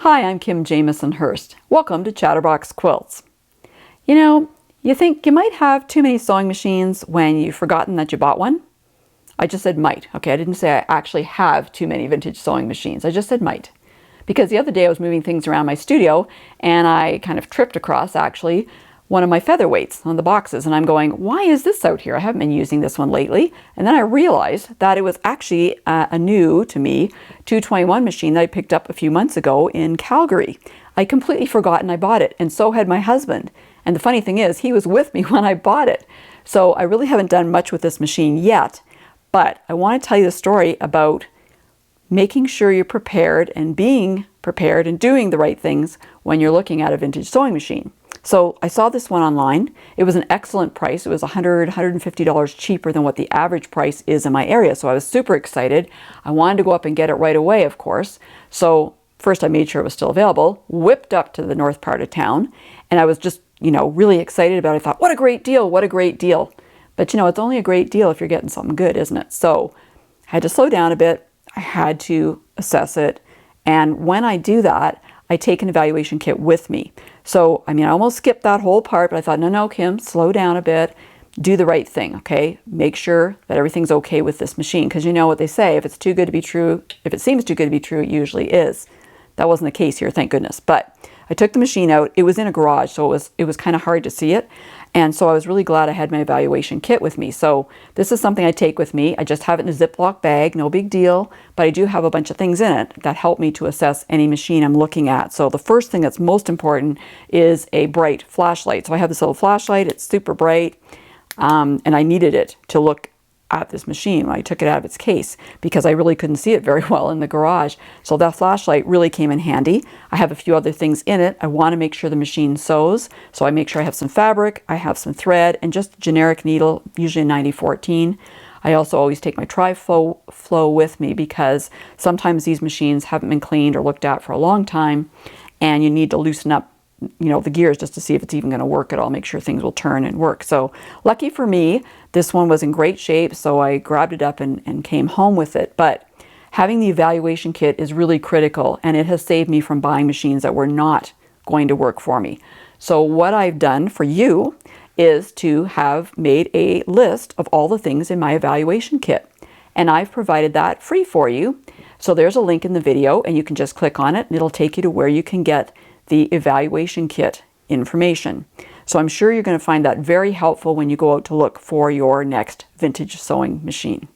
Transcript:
Hi, I'm Kim Jamison Hurst. Welcome to Chatterbox Quilts. You know, you think you might have too many sewing machines when you've forgotten that you bought one? I just said might. Okay, I didn't say I actually have too many vintage sewing machines. I just said might. Because the other day I was moving things around my studio and I kind of tripped across actually one of my Featherweights on the boxes, and I'm going, why is this out here? I haven't been using this one lately. And then I realized that it was actually a new to me 221 machine that I picked up a few months ago in Calgary. I'd completely forgotten I bought it, and so had my husband. And the funny thing is, he was with me when I bought it. So I really haven't done much with this machine yet, but I want to tell you the story about making sure you're prepared and being prepared and doing the right things when you're looking at a vintage sewing machine. So I saw this one online. It was an excellent price. It was $150 cheaper than what the average price is in my area. So I was super excited. I wanted to go up and get it right away, of course. So first I made sure it was still available, whipped up to the north part of town, and I was just, really excited about it. I thought, what a great deal, what a great deal. But it's only a great deal if you're getting something good, isn't it? So I had to slow down a bit. I had to assess it. And when I do that, I take an evaluation kit with me. So, I almost skipped that whole part, but I thought, no, Kim, slow down a bit, do the right thing, okay? Make sure that everything's okay with this machine, because you know what they say, if it's too good to be true, if it seems too good to be true, it usually is. That wasn't the case here, thank goodness. But I took the machine out. It was in a garage, so it was kind of hard to see it. And so I was really glad I had my evaluation kit with me. So this is something I take with me. I just have it in a Ziploc bag, no big deal, but I do have a bunch of things in it that help me to assess any machine I'm looking at. So the first thing that's most important is a bright flashlight. So I have this little flashlight, it's super bright, and I needed it to look at this machine when I took it out of its case because I really couldn't see it very well in the garage. So that flashlight really came in handy. I have a few other things in it. I want to make sure the machine sews. So I make sure I have some fabric, I have some thread, and just a generic needle, usually a 9014. I also always take my Tri-Flow with me because sometimes these machines haven't been cleaned or looked at for a long time, and you need to loosen up the gears just to see if it's even going to work at all, make sure things will turn and work. So lucky for me, this one was in great shape, so I grabbed it up and came home with it. But having the evaluation kit is really critical, and it has saved me from buying machines that were not going to work for me. So what I've done for you is to have made a list of all the things in my evaluation kit, and I've provided that free for you. So there's a link in the video, and you can just click on it, and it'll take you to where you can get the evaluation kit information. So I'm sure you're going to find that very helpful when you go out to look for your next vintage sewing machine.